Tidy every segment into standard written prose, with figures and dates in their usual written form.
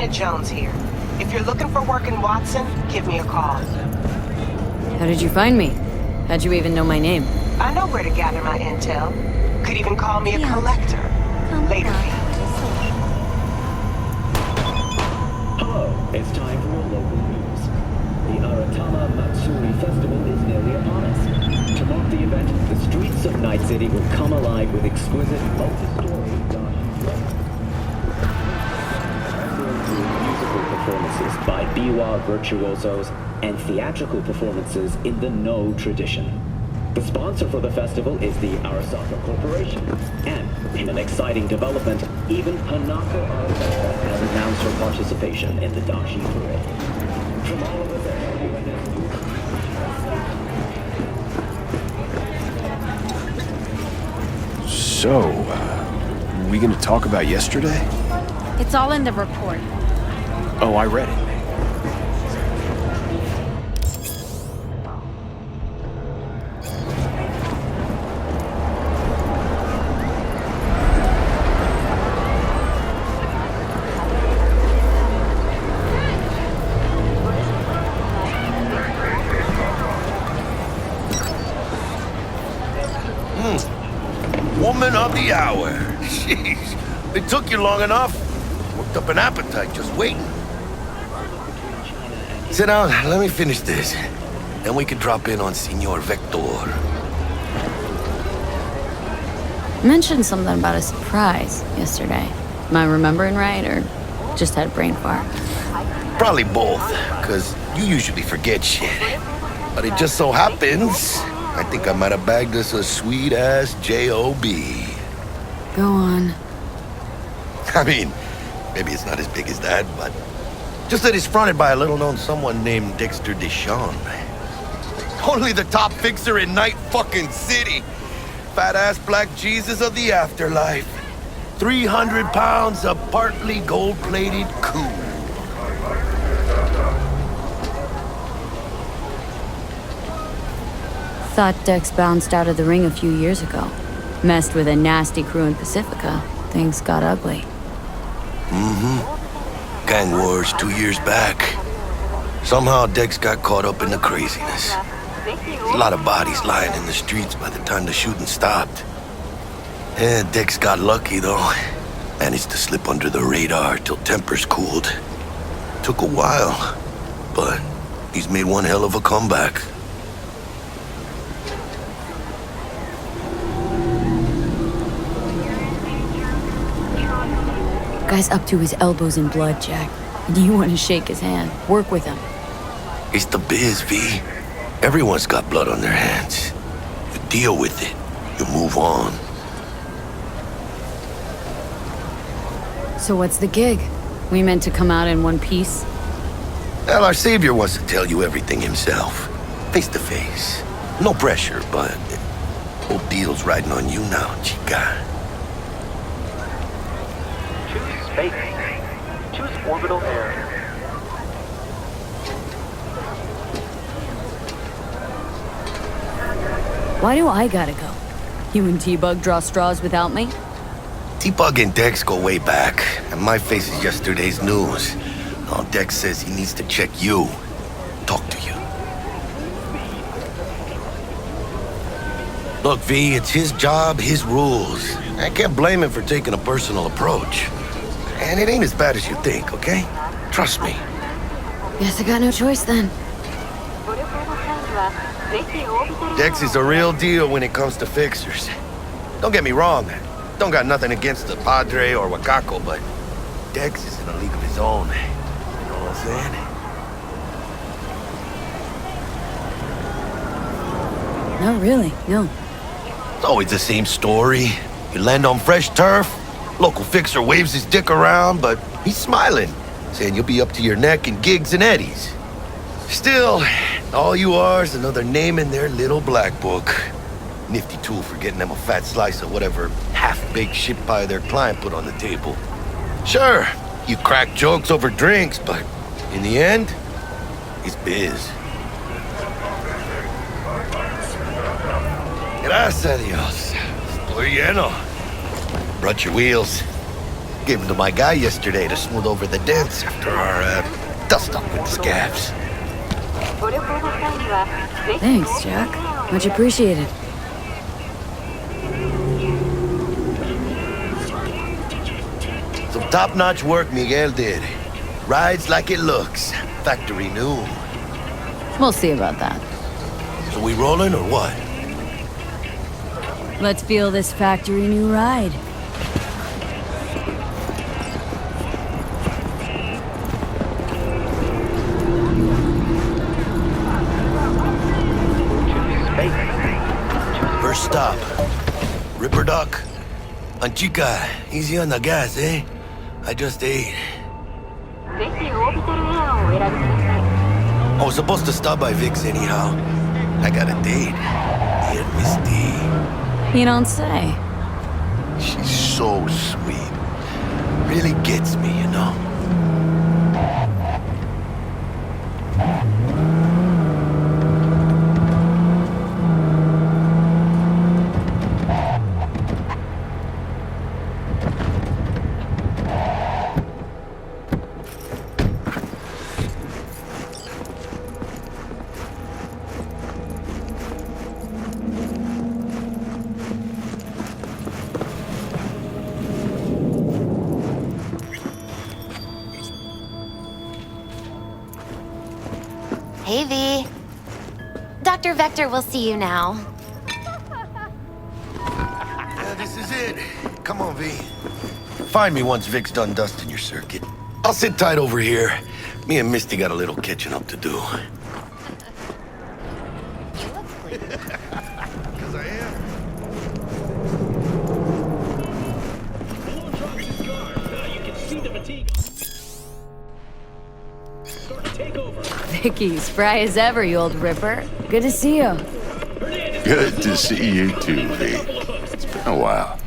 Jones here. If you're looking for work in Watson, give me a call. How did you find me? How'd you even know my name? I know where to gather my intel. Could even call me a collector. Later, V. Hello, it's time for your local news. The Aratama Matsuri Festival is nearly upon us. To mark the event, the streets of Night City will come alive with exquisite multi-story musical performances by biwa virtuosos and theatrical performances in the No tradition. The sponsor for the festival is the Arasaka Corporation, and in an exciting development, even Hanako Arasaka has announced her participation in the Dashi Parade. From all of us at So, we gonna talk about yesterday? It's all in the report. Oh, I read it. Woman of the hour. Jeez, it took you long enough. Worked up an appetite just waiting. Sit down, let me finish this. Then we can drop in on Senor Vector. You mentioned something about a surprise yesterday. Am I remembering right, or just had a brain fart? Probably both, because you usually forget shit. But it just so happens, I think I might have bagged us a sweet-ass J.O.B. Go on. I mean, maybe it's not as big as that, but just that it's fronted by a little-known someone named Dexter Deshawn. Only the top fixer in Night fucking City. Fat-ass black Jesus of the afterlife. 300 pounds of partly gold-plated cool. Thought Dex bounced out of the ring a few years ago. Messed with a nasty crew in Pacifica. Things got ugly. Gang wars 2 years back. Somehow Dex got caught up in the craziness. A lot of bodies lying in the streets by the time the shooting stopped. Yeah, Dex got lucky though. Managed to slip under the radar till tempers cooled. Took a while, but he's made one hell of a comeback. Guy's up to his elbows in blood, Jack. You want to shake his hand. Work with him. It's the biz, V. Everyone's got blood on their hands. You deal with it. You move on. So what's the gig? We meant to come out in one piece? Well, our savior wants to tell you everything himself. Face to face. No pressure, but whole deal's riding on you now, chica. Choose space. Choose orbital air. Why do I gotta go? You and T-Bug draw straws without me? T-Bug and Dex go way back, and my face is yesterday's news. Now Dex says he needs to check you. Talk to you. Look, V, it's his job, his rules. I can't blame him for taking a personal approach. And it ain't as bad as you think, okay? Trust me. Guess I got no choice then. Dex is a real deal when it comes to fixers. Don't get me wrong. Don't got nothing against the Padre or Wakako, but Dex is in a league of his own. You know what I'm saying? No, really, no. It's always the same story. You land on fresh turf, local fixer waves his dick around, but he's smiling, saying you'll be up to your neck in gigs and eddies. Still, all you are is another name in their little black book. Nifty tool for getting them a fat slice of whatever half-baked shit pie their client put on the table. Sure, you crack jokes over drinks, but in the end, it's biz. Gracias a Dios. Estoy lleno. Brought your wheels. Gave him to my guy yesterday to smooth over the dents after our dust-up with the scabs. Thanks, Jack. Much appreciated. Some top-notch work Miguel did. Rides like it looks. Factory new. We'll see about that. So we rolling or what? Let's feel this factory new ride. First stop. Ripper Duck. Anchica, easy on the gas, eh? I just ate. I was supposed to stop by Vic's anyhow. I got a date. Me and Misty. You don't say. She's so sweet. Really gets me, you know? Hey, V. Dr. Vector will see you now. Yeah, this is it. Come on, V. Find me once Vic's done dusting your circuit. I'll sit tight over here. Me and Misty got a little catching up to do. You look pleased. 'Cause I am. Vicky, spry as ever, you old ripper. Good to see you. Good to see you too, V. It's been a while.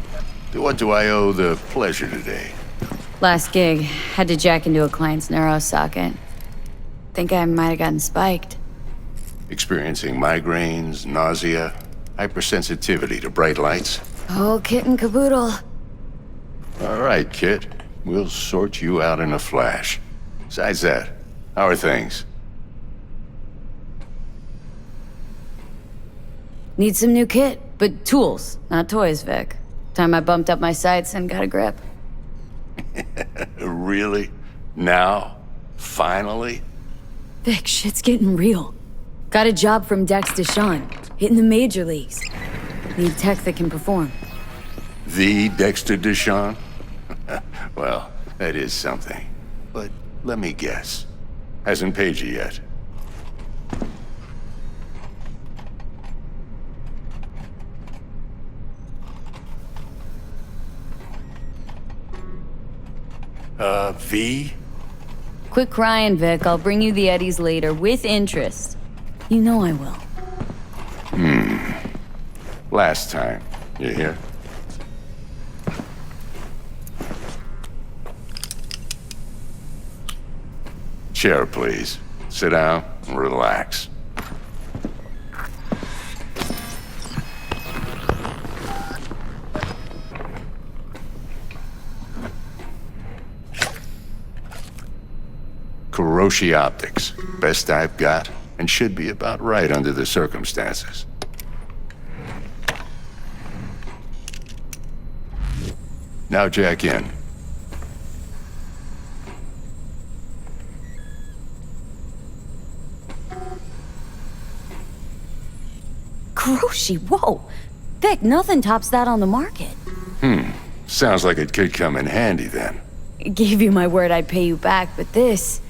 What do I owe the pleasure today? Last gig, had to jack into a client's neuro socket. Think I might have gotten spiked. Experiencing migraines, nausea, hypersensitivity to bright lights? Oh, kit and caboodle. All right, Kit. We'll sort you out in a flash. Besides that, how are things? Need some new kit, but tools, not toys, Vic. Time I bumped up my sights and got a grip. Really? Now? Finally? Vic, shit's getting real. Got a job from Dex Deshawn, hitting the major leagues. Need tech that can perform. The Dexter Deshawn? Well, that is something. But let me guess. Hasn't paid you yet. V? Quit crying, Vic. I'll bring you the Eddies later, with interest. You know I will. Last time. You hear? Chair, please. Sit down and relax. Kuroshi Optics. Best I've got, and should be about right under the circumstances. Now jack in. Kuroshi, whoa! Vic, nothing tops that on the market. Sounds like it could come in handy then. Gave you my word I'd pay you back, but this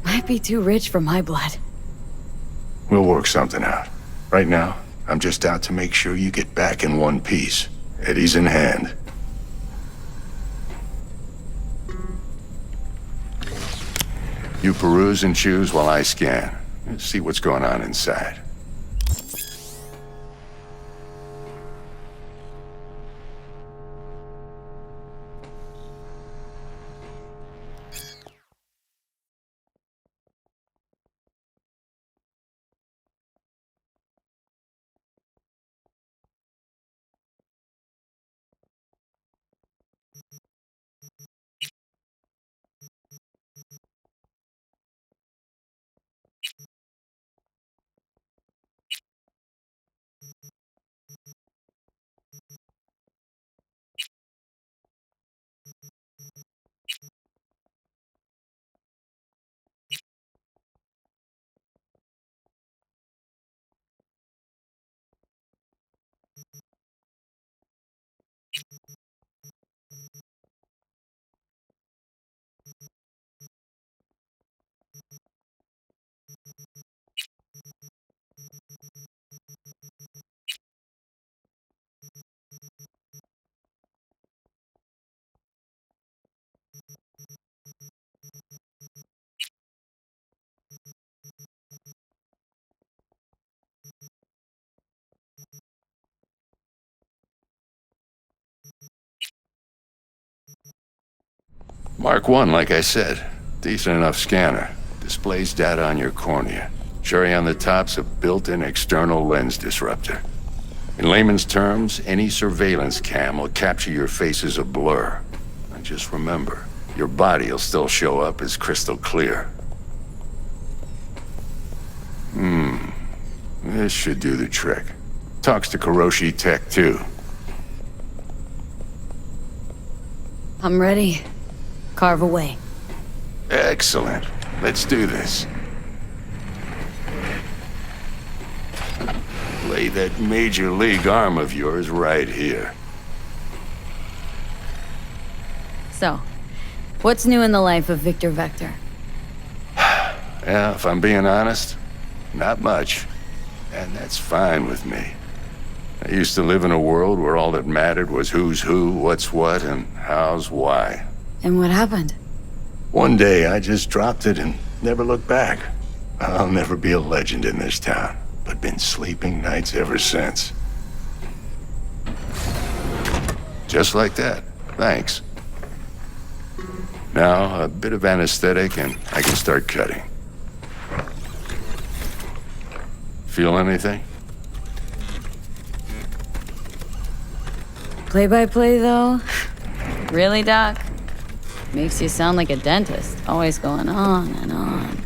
might be too rich for my blood. We'll work something out. Right now, I'm just out to make sure you get back in one piece. Eddie's in hand. You peruse and choose while I scan. Let's see what's going on inside. Mark 1, like I said. Decent enough scanner. Displays data on your cornea. Cherry on the top's a built-in external lens disruptor. In layman's terms, any surveillance cam will capture your face as a blur. And just remember, your body will still show up as crystal clear. This should do the trick. Talks to Kuroshi Tech, too. I'm ready. Carve away. Excellent. Let's do this. Lay that major league arm of yours right here. So, what's new in the life of Victor Vector? Yeah, if I'm being honest, not much. And that's fine with me. I used to live in a world where all that mattered was who's who, what's what, and how's why. And what happened? One day I just dropped it and never looked back. I'll never be a legend in this town, but been sleeping nights ever since. Just like that. Thanks. Now, a bit of anesthetic and I can start cutting. Feel anything? Play-by-play, though? Really, Doc? Makes you sound like a dentist, always going on and on.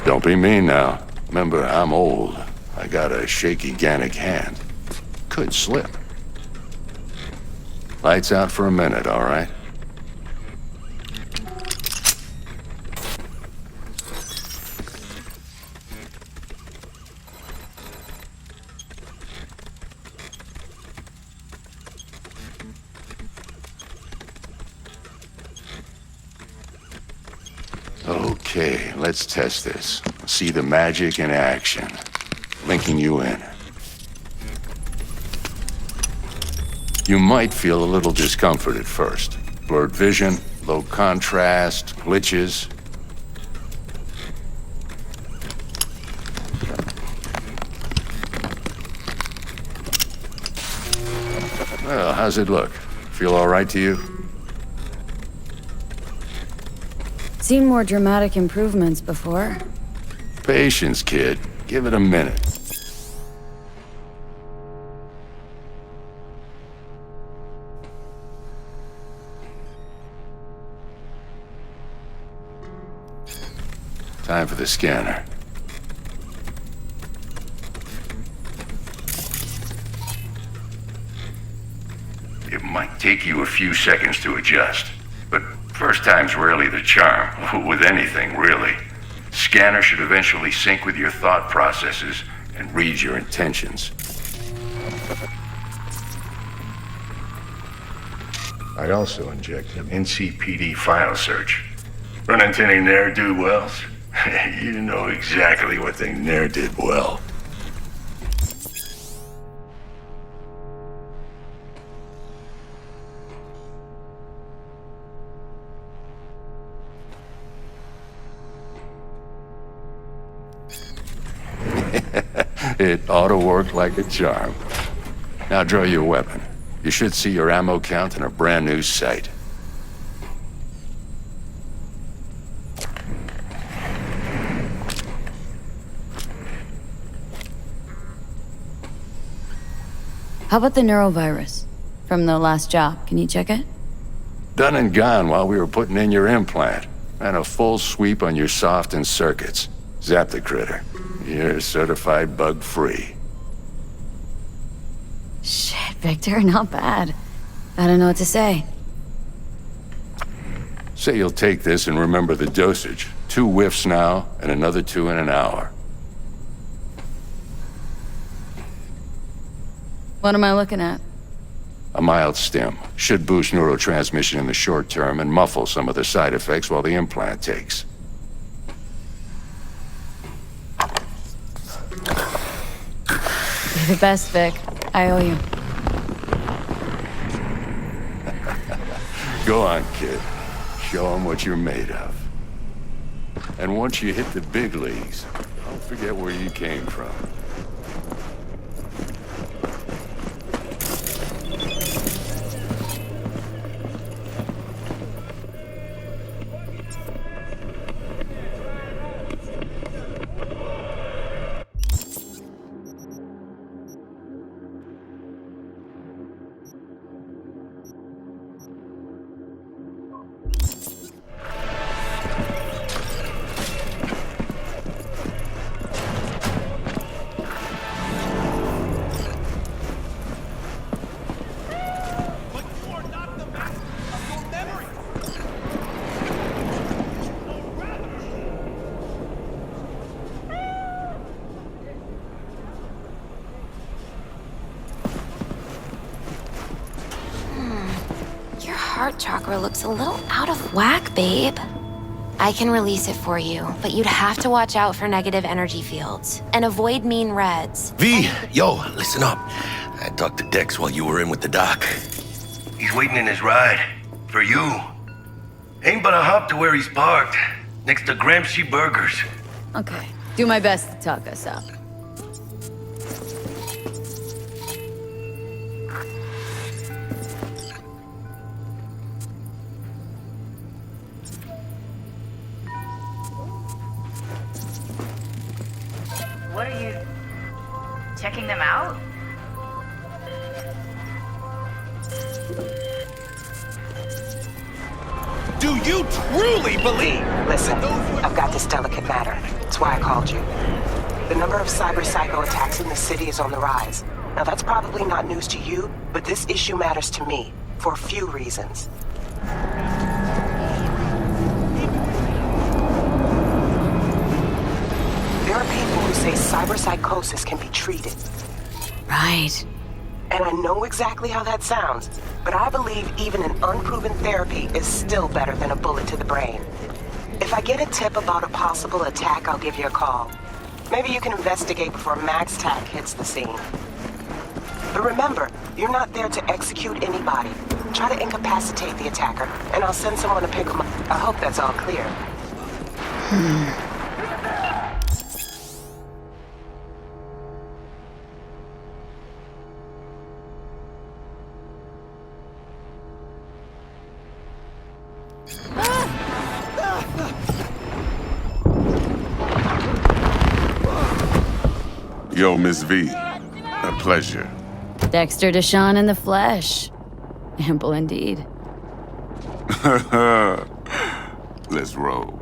Don't be mean now. Remember, I'm old. I got a shaky Gannic hand. Could slip. Lights out for a minute, all right? Okay, let's test this. See the magic in action. Linking you in. You might feel a little discomfort at first. Blurred vision, low contrast, glitches. Well, how's it look? Feel all right to you? Seen more dramatic improvements before. Patience, kid. Give it a minute. Time for the scanner. It might take you a few seconds to adjust, but first time's rarely the charm, with anything, really. Scanner should eventually sync with your thought processes and read your intentions. I also inject an NCPD file search. Run into any ne'er-do-wells? You know exactly what they ne'er did well. It ought to work like a charm. Now draw your weapon. You should see your ammo count in a brand new sight. How about the neurovirus? From the last job, can you check it? Done and gone while we were putting in your implant. And a full sweep on your soft and circuits. Zap the critter. You're certified bug-free. Shit, Victor, not bad. I don't know what to say. Say you'll take this and remember the dosage. 2 whiffs now, and another 2 in an hour. What am I looking at? A mild stim. Should boost neurotransmission in the short term and muffle some of the side effects while the implant takes. You're the best, Vic. I owe you. Go on, kid. Show them what you're made of. And once you hit the big leagues, don't forget where you came from. heart chakra looks a little out of whack, babe. I can release it for you, but you'd have to watch out for negative energy fields and avoid mean reds. V, yo, listen up. I talked to Dex while you were in with the doc. He's waiting in his ride. For you. Ain't but a hop to where he's parked. Next to Gramsci Burgers. Okay, do my best to talk us up. What are you... checking them out? Do you truly believe? Listen, I've got this delicate matter. That's why I called you. The number of cyber-psycho attacks in the city is on the rise. Now, that's probably not news to you, but this issue matters to me for a few reasons. There are people who say cyberpsychosis can be treated. Right. And I know exactly how that sounds, but I believe even an unproven therapy is still better than a bullet to the brain. If I get a tip about a possible attack, I'll give you a call. Maybe you can investigate before Max Tack hits the scene. But remember, you're not there to execute anybody. Try to incapacitate the attacker, and I'll send someone to pick him up. I hope that's all clear. Yo, Miss V. A pleasure. Dexter Deshawn in the flesh. Ample indeed. Let's roll.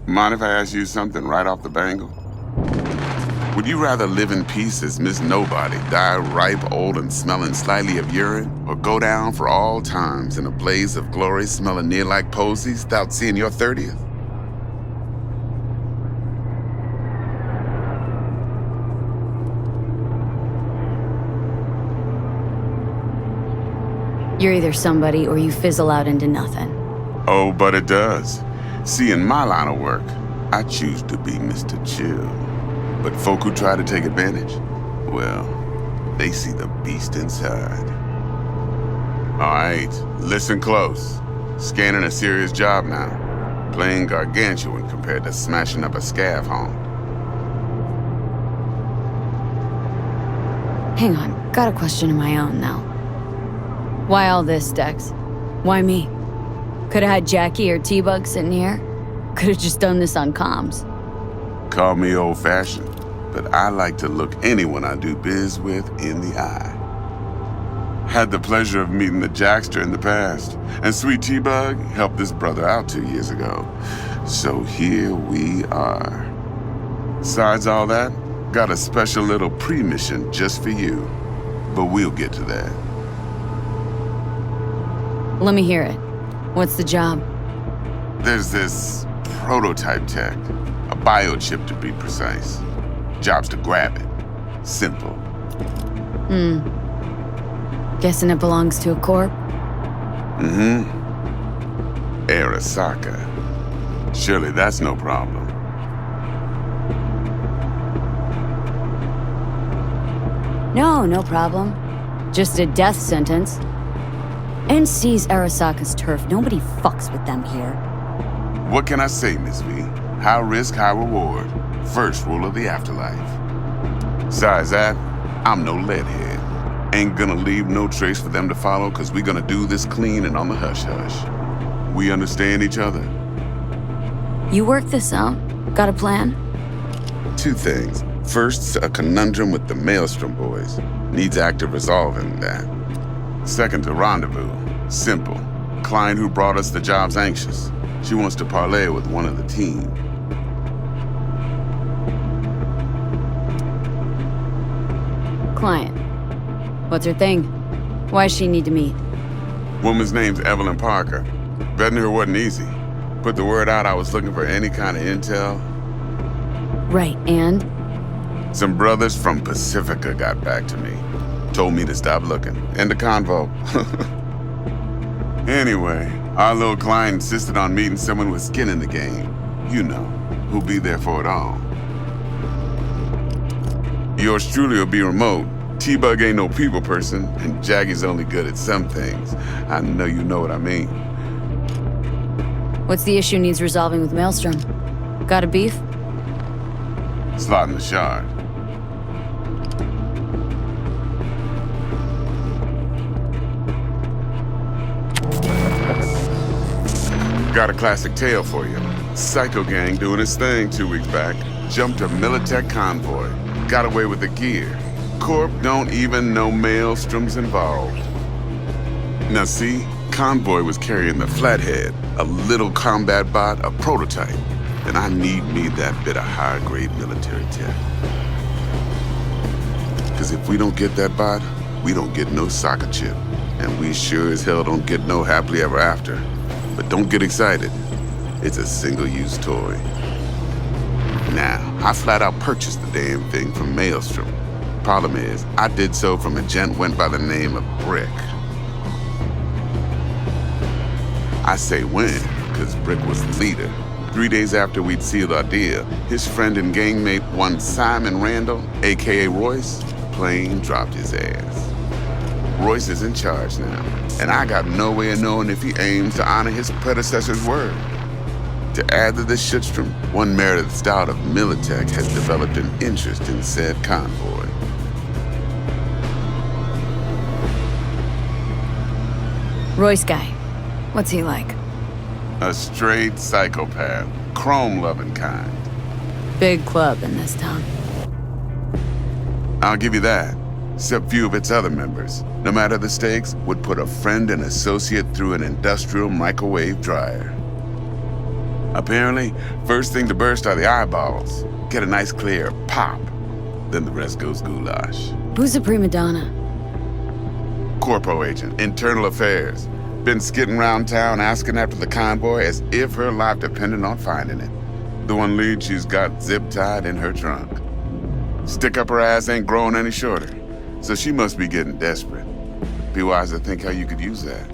Mind if I ask you something right off the bangle? Would you rather live in peace as Miss Nobody, die ripe, old, and smelling slightly of urine, or go down for all times in a blaze of glory smelling near like posies without seeing your 30th? You're either somebody or you fizzle out into nothing. Oh, but it does. See, in my line of work, I choose to be Mr. Chill. But folk who try to take advantage, well, they see the beast inside. All right, listen close. Scanning a serious job now. Playing gargantuan compared to smashing up a scav home. Hang on, got a question of my own now. Why all this, Dex? Why me? Could've had Jackie or T-Bug sitting here. Could've just done this on comms. Call me old-fashioned, but I like to look anyone I do biz with in the eye. Had the pleasure of meeting the Jackster in the past, and Sweet T-Bug helped this brother out 2 years ago. So here we are. Besides all that, got a special little pre-mission just for you. But we'll get to that. Let me hear it. What's the job? There's this prototype tech, a biochip to be precise. Job's to grab it. Simple. Guessing it belongs to a corp? Arasaka. Surely that's no problem. No problem. Just a death sentence. NC's Arasaka's turf. Nobody fucks with them here. What can I say, Miss V? High risk, high reward. First rule of the afterlife. Besides that, I'm no leadhead. Ain't gonna leave no trace for them to follow, cause we gonna do this clean and on the hush-hush. We understand each other? You work this out? Got a plan? 2 things. First, a conundrum with the Maelstrom boys. Needs active resolving that. Second, a rendezvous. Simple. Client who brought us the job's anxious. She wants to parlay with one of the team. Client. What's her thing? Why does she need to meet? Woman's name's Evelyn Parker. Vetting her wasn't easy. Put the word out I was looking for any kind of intel. Right, and? Some brothers from Pacifica got back to me. Told me to stop looking. And the convo. Anyway, our little client insisted on meeting someone with skin in the game. You know, who'll be there for it all. Yours truly will be remote. T-Bug ain't no people person, and Jackie's only good at some things. I know you know what I mean. What's the issue needs resolving with Maelstrom? Got a beef? Slot in the shard. Got a classic tale for you. Psycho gang doing his thing 2 weeks back. Jumped a Militech convoy. Got away with the gear. Corp don't even know Maelstrom's involved. Now see, convoy was carrying the Flathead, a little combat bot, a prototype. And I need me that bit of high-grade military tech. Because if we don't get that bot, we don't get no soccer chip. And we sure as hell don't get no happily ever after. But don't get excited. It's a single-use toy. Now, I flat out purchased the damn thing from Maelstrom. Problem is, I did so from a gent went by the name of Brick. I say when, because Brick was the leader. 3 days after we'd sealed our deal, his friend and gangmate, one Simon Randall, a.k.a. Royce, plain dropped his ass. Royce is in charge now, and I got no way of knowing if he aims to honor his predecessor's word. To add to this shitstrom, one Meredith Stout of Militech has developed an interest in said convoy. Royce guy. What's he like? A straight psychopath, chrome-loving kind. Big club in this town. I'll give you that. Except few of its other members, no matter the stakes, would put a friend and associate through an industrial microwave dryer. Apparently, first thing to burst are the eyeballs. Get a nice clear pop. Then the rest goes goulash. Who's a prima donna? Corpo agent, internal affairs. Been skidding around town asking after the convoy as if her life depended on finding it. The one lead she's got zip-tied in her trunk. Stick up her ass ain't growing any shorter. So she must be getting desperate. Be wise to think how you could use that.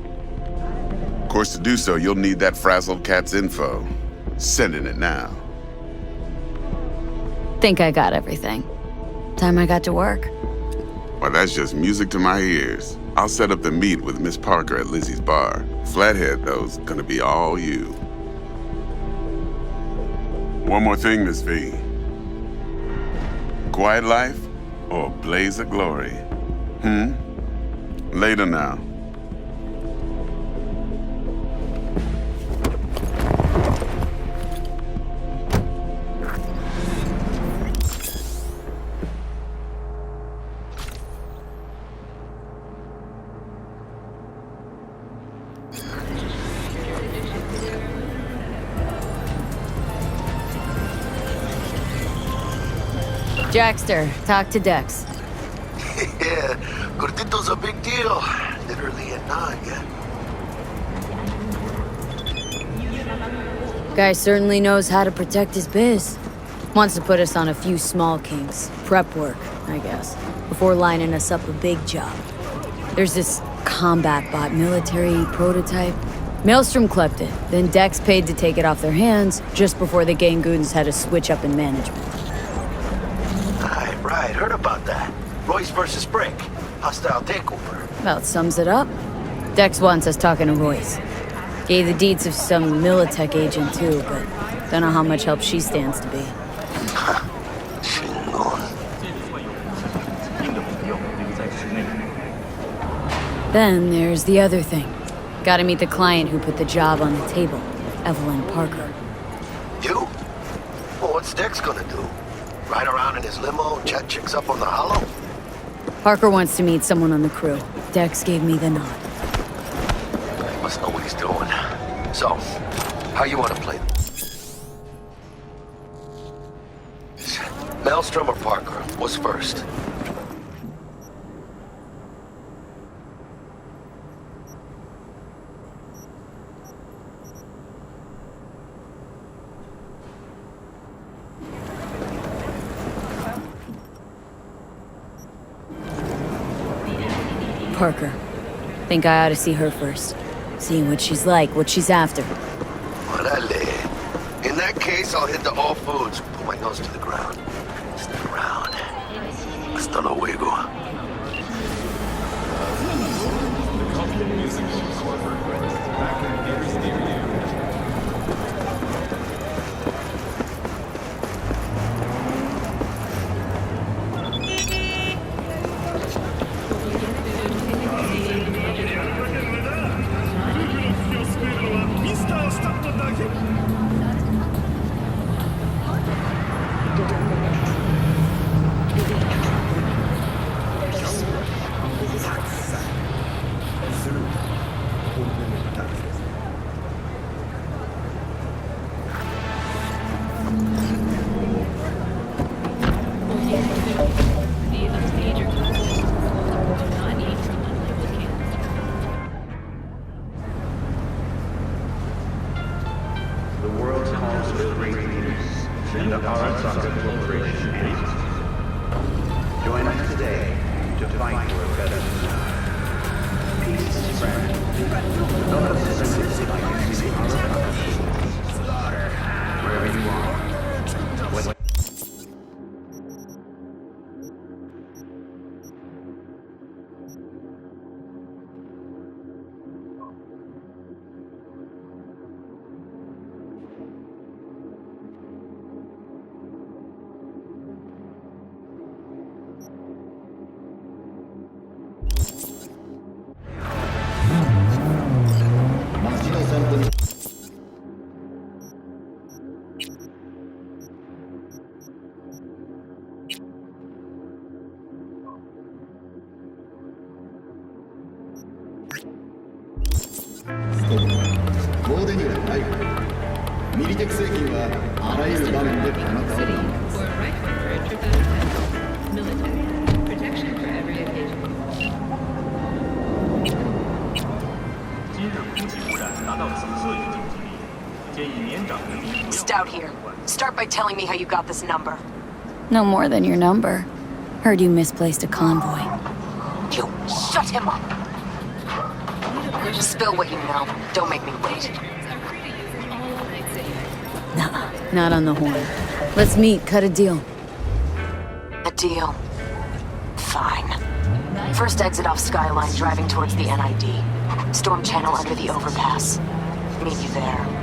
Of course, to do so, you'll need that frazzled cat's info. Sending it now. Think I got everything. Time I got to work. Well, that's just music to my ears. I'll set up the meet with Miss Parker at Lizzie's bar. Flathead, though's gonna be all you. One more thing, Miss V. Quiet life or blaze of glory? Later now. Jackster, talk to Dex. Yeah, Gordito's a big deal. Literally a nod, yeah. Guy certainly knows how to protect his biz. Wants to put us on a few small kinks. Prep work, I guess, before lining us up a big job. There's this combat bot military prototype. Maelstrom clept it, then Dex paid to take it off their hands just before the Gangoons had a switch up in management. Right, heard about that. Royce versus Brick. Hostile takeover. About sums it up. Dex wants us talking to Royce. Gave the deeds of some Militech agent too, but don't know how much help she stands to be. Then there's the other thing. Gotta meet the client who put the job on the table, Evelyn Parker. You? Well, what's Dex gonna do? Ride around in his limo and chat chicks up on the hollow? Parker wants to meet someone on the crew. Dex gave me the nod. He must know what he's doing. So, how you want to play this? Maelstrom or Parker? What's first? Parker. Think I ought to see her first. See what she's like, what she's after. Orale. In that case, I'll hit the All Foods. Put my nose to the ground. Stick around. Hasta luego. Stout here. Start by telling me how you got this number. No more than your number. Heard you misplaced a convoy. You shut him up! Spill what you know. Don't make me wait. Nah, not on the horn. Let's meet, cut a deal. A deal? Fine. First exit off Skyline, driving towards the NID. Storm channel under the overpass. Meet you there.